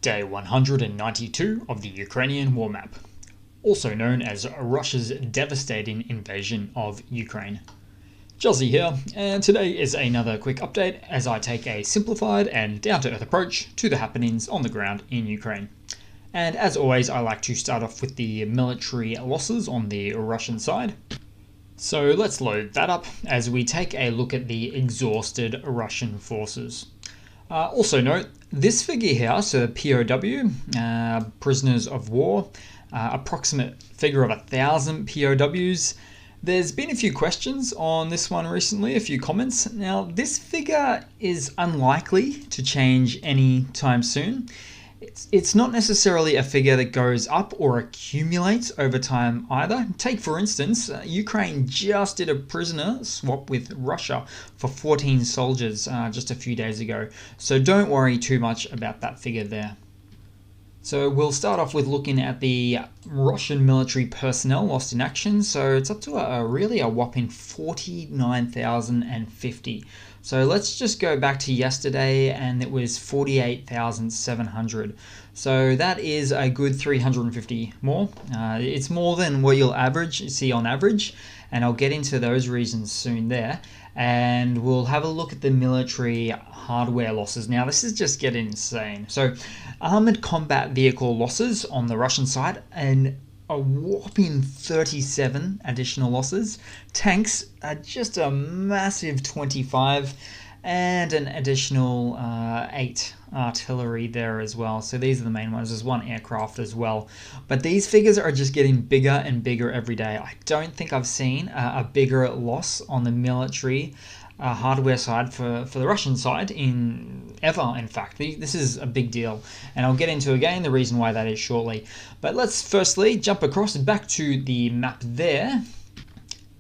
Day 192 of the Ukrainian war map, also known as Russia's devastating invasion of Ukraine. Jelsey here, and today is another quick update as I take a simplified and down-to-earth approach to the happenings on the ground in Ukraine. And as always, I like to start off with the military losses on the Russian side. So let's load that up as we take a look at the exhausted Russian forces. Also note, this figure here, so POW, prisoners of war, approximate figure of 1,000 POWs. There's been a few questions on this one recently, a few comments. Now, this figure is unlikely to change anytime soon. It's not necessarily a figure that goes up or accumulates over time either. Take, for instance, Ukraine just did a prisoner swap with Russia for 14 soldiers just a few days ago. So don't worry too much about that figure there. So we'll start off with looking at the Russian military personnel lost in action. So it's up to a whopping 49,050. So let's just go back to yesterday, and it was 48,700. So that is a good 350 more. It's more than what you'll see on average, and I'll get into those reasons soon there. And we'll have a look at the military hardware losses. Now, this is just getting insane. So armored combat vehicle losses on the Russian side, and a whopping 37 additional losses. Tanks are just a massive 25, and an additional 8 artillery there as well. So these are the main ones. There's 1 aircraft as well. But these figures are just getting bigger and bigger every day. I don't think I've seen a bigger loss on the military hardware side for the Russian side in fact. This is a big deal, and I'll get into again the reason why that is shortly. But let's firstly jump across back to the map there.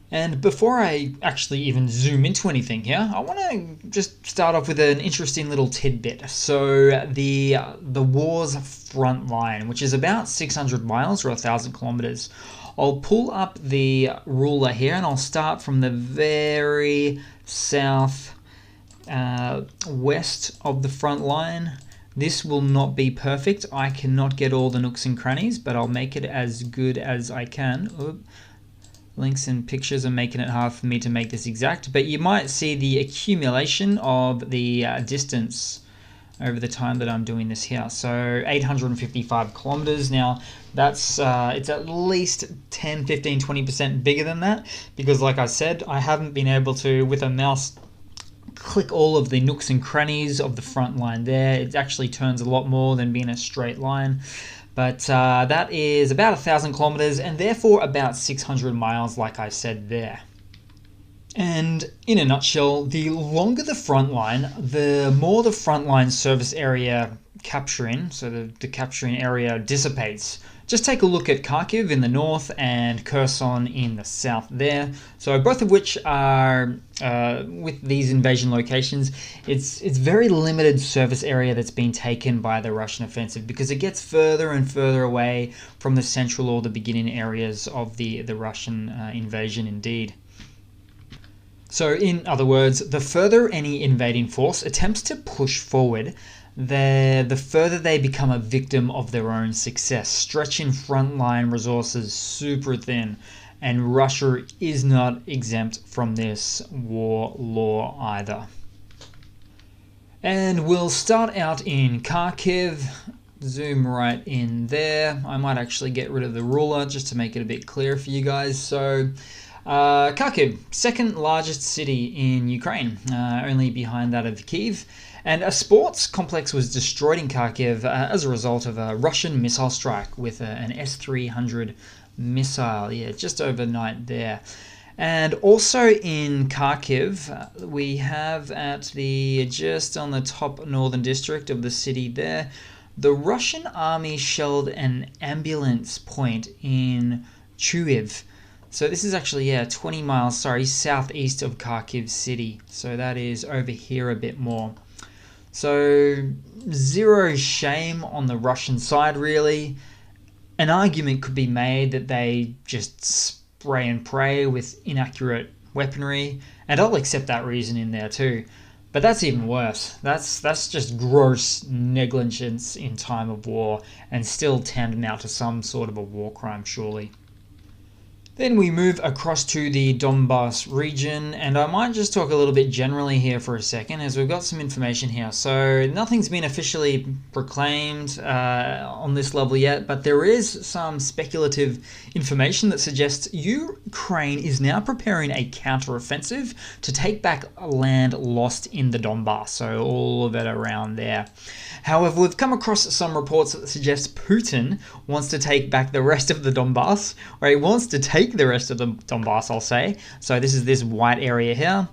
And before I actually even zoom into anything here, I want to just start off with an interesting little tidbit. So the war's front line, which is about 600 miles or 1,000 kilometers. I'll pull up the ruler here, and I'll start from the very south west of the front line. This will not be perfect. I cannot get all the nooks and crannies, but I'll make it as good as I can. Links and pictures are making it hard for me to make this exact, but you might see the accumulation of the distance over the time that I'm doing this here. So 855 kilometers. Now that's it's at least 10, 15, 20% bigger than that, because like I said, I haven't been able to, with a mouse, click all of the nooks and crannies of the front line there. It actually turns a lot more than being a straight line. But that is about 1,000 kilometers, and therefore about 600 miles, like I said there. And in a nutshell, the longer the front line, the more the front line service area capturing, so the capturing area dissipates. Just take a look at Kharkiv in the north and Kherson in the south there. So both of which are, with these invasion locations, it's very limited service area that's been taken by the Russian offensive, because it gets further and further away from the central or the beginning areas of the Russian invasion indeed. So in other words, the further any invading force attempts to push forward, the further they become a victim of their own success, stretching frontline resources super thin, and Russia is not exempt from this war law either. And we'll start out in Kharkiv, zoom right in there. I might actually get rid of the ruler just to make it a bit clearer for you guys. So Kharkiv, second largest city in Ukraine, only behind that of Kyiv. And a sports complex was destroyed in Kharkiv as a result of a Russian missile strike with an S-300 missile, just overnight there. And also in Kharkiv, we have just on the top northern district of the city there, the Russian army shelled an ambulance point in Chuiv. So this is actually, 20 miles, southeast of Kharkiv city. So that is over here a bit more. So zero shame on the Russian side, really. An argument could be made that they just spray and pray with inaccurate weaponry, and I'll accept that reason in there too. But that's even worse. That's just gross negligence in time of war, and still tantamount to some sort of a war crime, surely. Then we move across to the Donbass region, and I might just talk a little bit generally here for a second, as we've got some information here. So nothing's been officially proclaimed on this level yet, but there is some speculative information that suggests Ukraine is now preparing a counteroffensive to take back land lost in the Donbass, so all of it around there. However, we've come across some reports that suggest Putin wants to take back the rest of the Donbass, or he wants to take the rest of the Donbass, I'll say. So this is this white area here,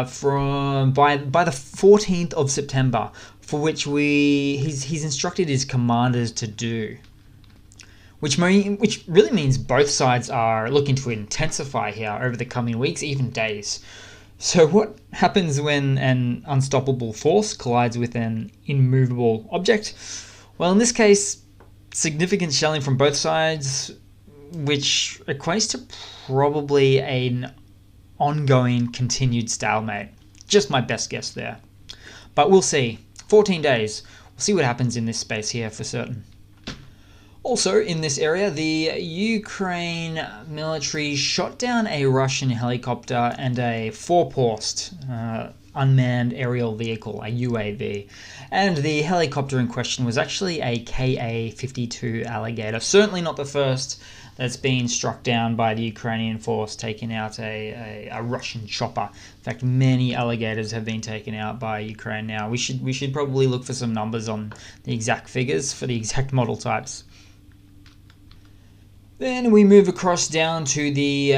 from by the 14th of September, for which he's instructed his commanders to do. Which really means both sides are looking to intensify here over the coming weeks, even days. So what happens when an unstoppable force collides with an immovable object? Well, in this case, significant shelling from both sides, which equates to probably an ongoing continued stalemate. Just my best guess there. But we'll see. 14 days. We'll see what happens in this space here for certain. Also, in this area, the Ukraine military shot down a Russian helicopter and a four-post unmanned aerial vehicle, a UAV. And the helicopter in question was actually a Ka-52 Alligator. Certainly not the first that's been struck down by the Ukrainian force, taking out a Russian chopper. In fact, many Alligators have been taken out by Ukraine now. We should probably look for some numbers on the exact figures for the exact model types. Then we move across down to the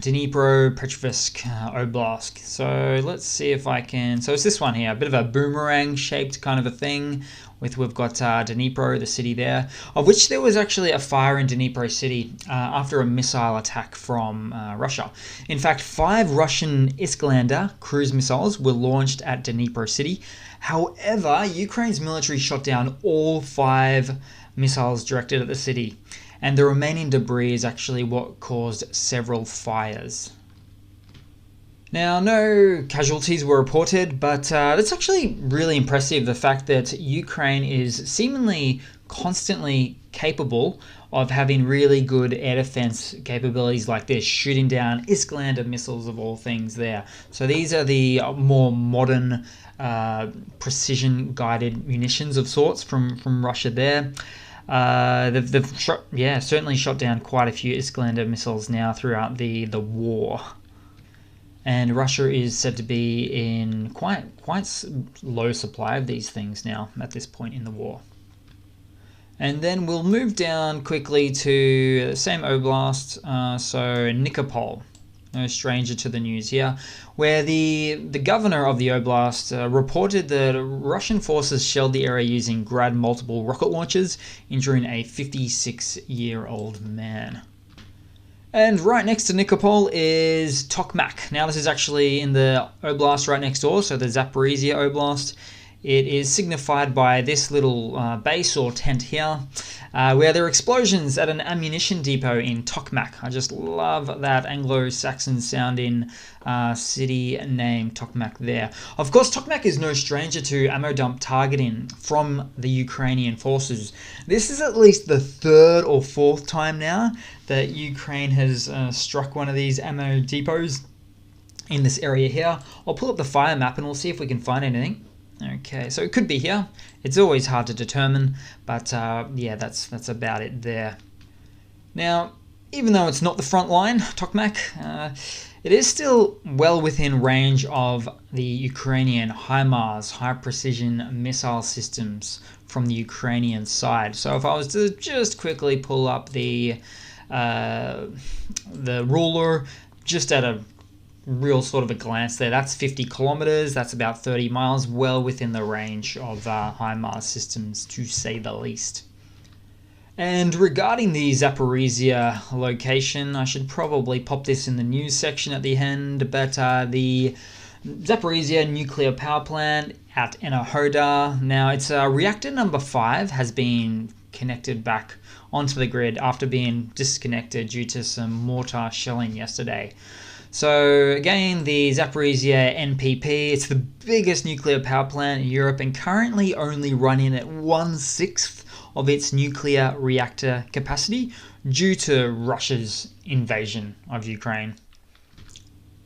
Dnipropetrovsk Oblast. So let's see if I can... So it's this one here, a bit of a boomerang-shaped kind of a thing. We've got Dnipro, the city there, of which there was actually a fire in Dnipro city after a missile attack from Russia. In fact, 5 Russian Iskander cruise missiles were launched at Dnipro city. However, Ukraine's military shot down all 5 missiles directed at the city. And the remaining debris is actually what caused several fires. Now, no casualties were reported, but that's actually really impressive, the fact that Ukraine is seemingly constantly capable of having really good air defense capabilities like this, shooting down Iskander missiles of all things there. So these are the more modern precision-guided munitions of sorts from Russia there. They've certainly shot down quite a few Iskander missiles now throughout the war. And Russia is said to be in quite low supply of these things now at this point in the war. And then we'll move down quickly to the same oblast, so Nikopol. No stranger to the news here, where the governor of the oblast reported that Russian forces shelled the area using Grad multiple rocket launchers, injuring a 56-year-old man. And right next to Nikopol is Tokmak. Now this is actually in the oblast right next door, so the Zaporizhia Oblast. It is signified by this little base or tent here, where there are explosions at an ammunition depot in Tokmak. I just love that Anglo-Saxon sounding city name, Tokmak there. Of course, Tokmak is no stranger to ammo dump targeting from the Ukrainian forces. This is at least the 3rd or 4th time now that Ukraine has struck one of these ammo depots in this area here. I'll pull up the fire map and we'll see if we can find anything. Okay, so it could be here. It's always hard to determine, but yeah, that's about it there. Now, even though it's not the front line, Tokmak, it is still well within range of the Ukrainian HIMARS, high precision missile systems from the Ukrainian side. So if I was to just quickly pull up the ruler, just at a real sort of a glance there, that's 50 kilometers, that's about 30 miles, well within the range of HIMARS systems, to say the least. And regarding the Zaporizhia location, I should probably pop this in the news section at the end, but the Zaporizhia nuclear power plant at Enerhodar, now it's reactor number 5 has been connected back onto the grid after being disconnected due to some mortar shelling yesterday. So again, the Zaporizhzhia NPP, it's the biggest nuclear power plant in Europe and currently only running at 1/6 of its nuclear reactor capacity due to Russia's invasion of Ukraine.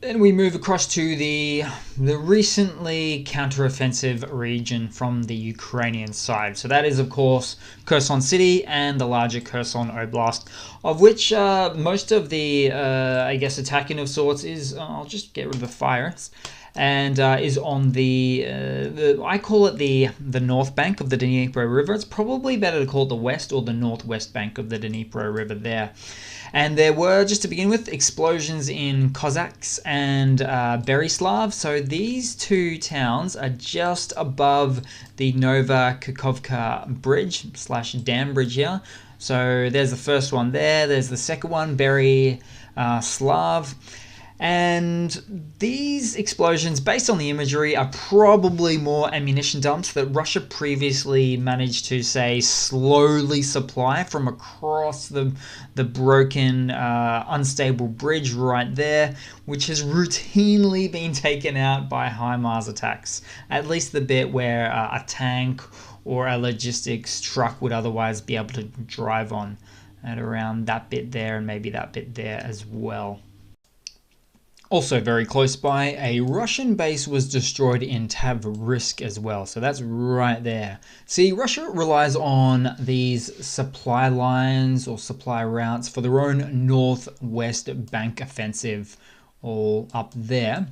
Then we move across to the recently counteroffensive region from the Ukrainian side. So that is, of course, Kherson City and the larger Kherson Oblast, of which most of the, I guess, attacking of sorts is, I'll just get rid of the fires, and is on the I call it the north bank of the Dnipro River. It's probably better to call it the west or the northwest bank of the Dnipro River there. And there were, just to begin with, explosions in Kozaks and Berislav. So these two towns are just above the Nova Kakhovka bridge / dam bridge here. So there's the first one there. There's the second one, Berislav. And these explosions, based on the imagery, are probably more ammunition dumps that Russia previously managed to, say, slowly supply from across the broken, unstable bridge right there, which has routinely been taken out by HIMARS attacks. At least the bit where a tank or a logistics truck would otherwise be able to drive on, at around that bit there and maybe that bit there as well. Also very close by, a Russian base was destroyed in Tavrisk as well, so that's right there. See, Russia relies on these supply lines or supply routes for their own northwest bank offensive, all up there.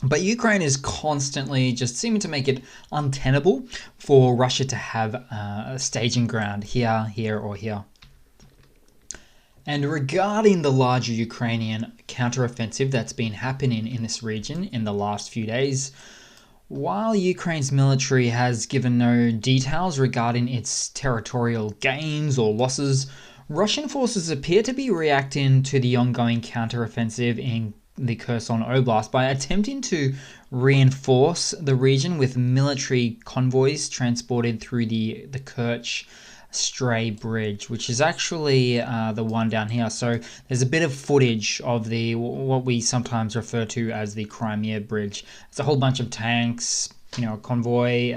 But Ukraine is constantly just seeming to make it untenable for Russia to have a staging ground here, here, or here. And regarding the larger Ukrainian counteroffensive that's been happening in this region in the last few days, while Ukraine's military has given no details regarding its territorial gains or losses, Russian forces appear to be reacting to the ongoing counteroffensive in the Kherson Oblast by attempting to reinforce the region with military convoys transported through the Kerch Stray Bridge, which is actually the one down here. So there's a bit of footage of the what we sometimes refer to as the Crimea Bridge. It's a whole bunch of tanks, a convoy,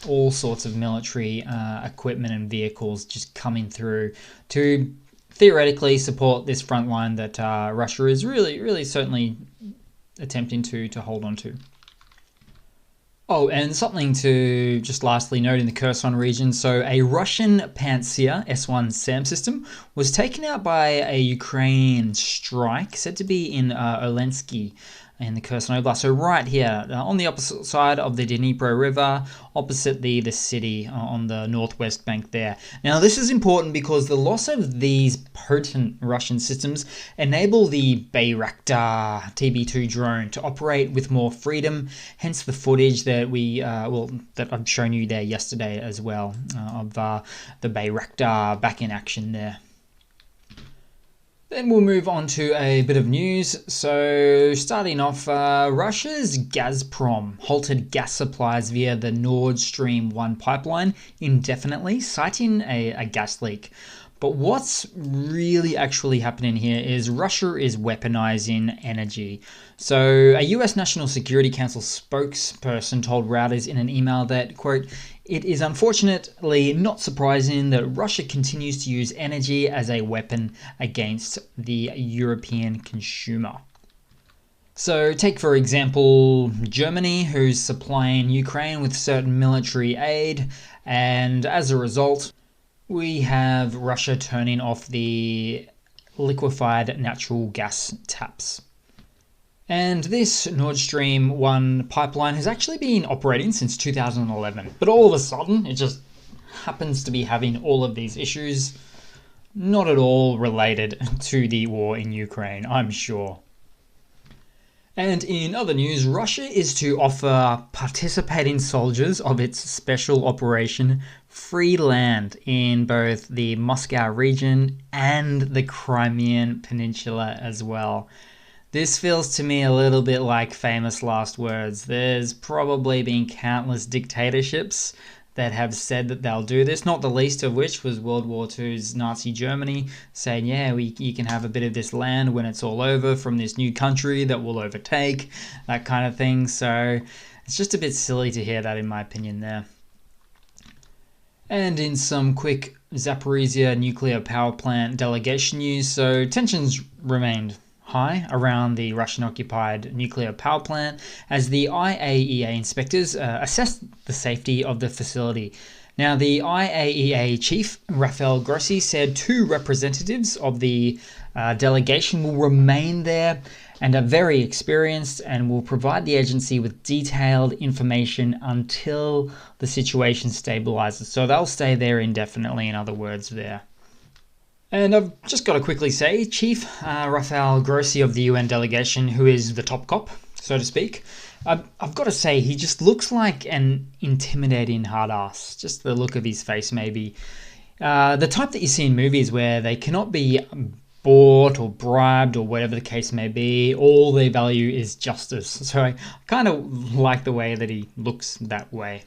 all sorts of military equipment and vehicles just coming through to theoretically support this front line that Russia is really certainly attempting to hold on to. Oh, and something to just lastly note in the Kherson region. So a Russian Pantsir S-1 SAM system was taken out by a Ukrainian strike said to be in Olensky in the Kherson Oblast. So right here, on the opposite side of the Dnipro River, opposite the city on the northwest bank there. Now this is important because the loss of these potent Russian systems enable the Bayraktar TB2 drone to operate with more freedom, hence the footage that that I've shown you there yesterday as well, of the Bayraktar back in action there. Then we'll move on to a bit of news. So starting off, Russia's Gazprom halted gas supplies via the Nord Stream 1 pipeline indefinitely, citing a gas leak. But what's really actually happening here is Russia is weaponizing energy. So a US National Security Council spokesperson told Reuters in an email that, quote, "It is unfortunately not surprising that Russia continues to use energy as a weapon against the European consumer." So take, for example, Germany, who's supplying Ukraine with certain military aid, and as a result, we have Russia turning off the liquefied natural gas taps. And this Nord Stream 1 pipeline has actually been operating since 2011. But all of a sudden, it just happens to be having all of these issues, not at all related to the war in Ukraine, I'm sure. And in other news, Russia is to offer participating soldiers of its special operation free land in both the Moscow region and the Crimean Peninsula as well. This feels to me a little bit like famous last words. There's probably been countless dictatorships that have said that they'll do this, not the least of which was World War II's Nazi Germany saying, yeah, you can have a bit of this land when it's all over from this new country that will overtake, that kind of thing. So it's just a bit silly to hear that, in my opinion, there. And in some quick Zaporizhia nuclear power plant delegation news, so tensions remained high around the Russian-occupied nuclear power plant as the IAEA inspectors assessed the safety of the facility. Now, the IAEA chief, Rafael Grossi, said 2 representatives of the delegation will remain there and are very experienced and will provide the agency with detailed information until the situation stabilizes. So they'll stay there indefinitely, in other words, there. And I've just got to quickly say, Chief Rafael Grossi of the UN delegation, who is the top cop, so to speak, I've got to say he just looks like an intimidating hard ass. Just the look of his face, maybe. The type that you see in movies where they cannot be bought or bribed or whatever the case may be. All they value is justice. So I kind of like the way that he looks that way.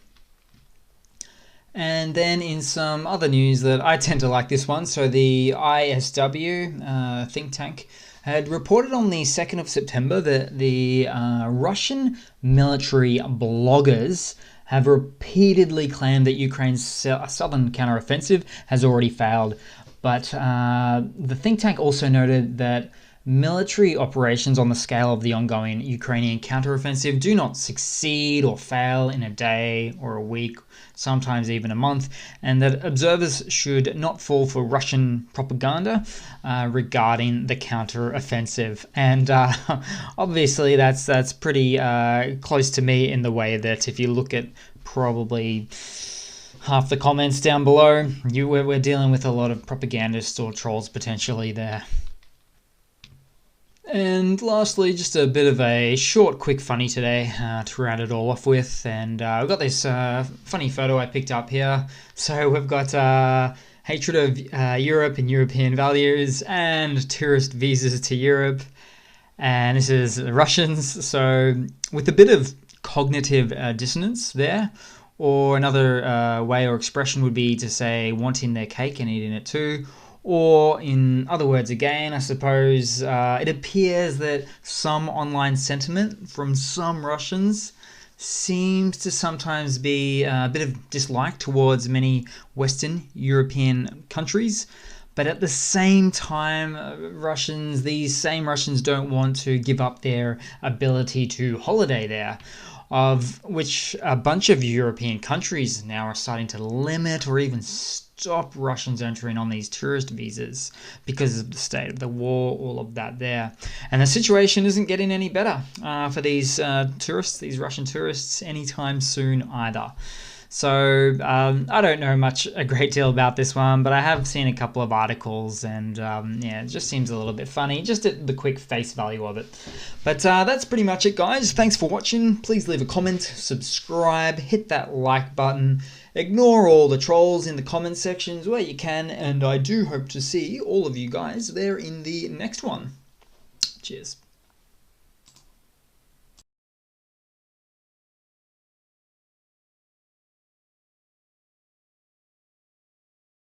And then in some other news that I tend to like this one, so the ISW think tank had reported on the 2nd of September that the Russian military bloggers have repeatedly claimed that Ukraine's southern counteroffensive has already failed. But the think tank also noted that military operations on the scale of the ongoing Ukrainian counteroffensive do not succeed or fail in a day or a week, sometimes even a month, and that observers should not fall for Russian propaganda regarding the counteroffensive. And obviously that's pretty close to me in the way that if you look at probably half the comments down below, we're dealing with a lot of propagandists or trolls potentially there. And lastly, just a bit of a short, quick funny today to round it all off with. And I've got this funny photo I picked up here. So we've got hatred of Europe and European values and tourist visas to Europe. And this is the Russians. So with a bit of cognitive dissonance there, or another way or expression would be to say wanting their cake and eating it too. Or in other words again, I suppose, it appears that some online sentiment from some Russians seems to sometimes be a bit of dislike towards many Western European countries. But at the same time, these same Russians don't want to give up their ability to holiday there, of which a bunch of European countries now are starting to limit or even stop Russians entering on these tourist visas because of the state of the war, all of that there. And the situation isn't getting any better for these tourists, these Russian tourists, anytime soon either. So I don't know a great deal about this one, but I have seen a couple of articles, and yeah, it just seems a little bit funny, just at the quick face value of it. But that's pretty much it, guys. Thanks for watching. Please leave a comment, subscribe, hit that like button, ignore all the trolls in the comment sections where you can, and I do hope to see all of you guys there in the next one. Cheers.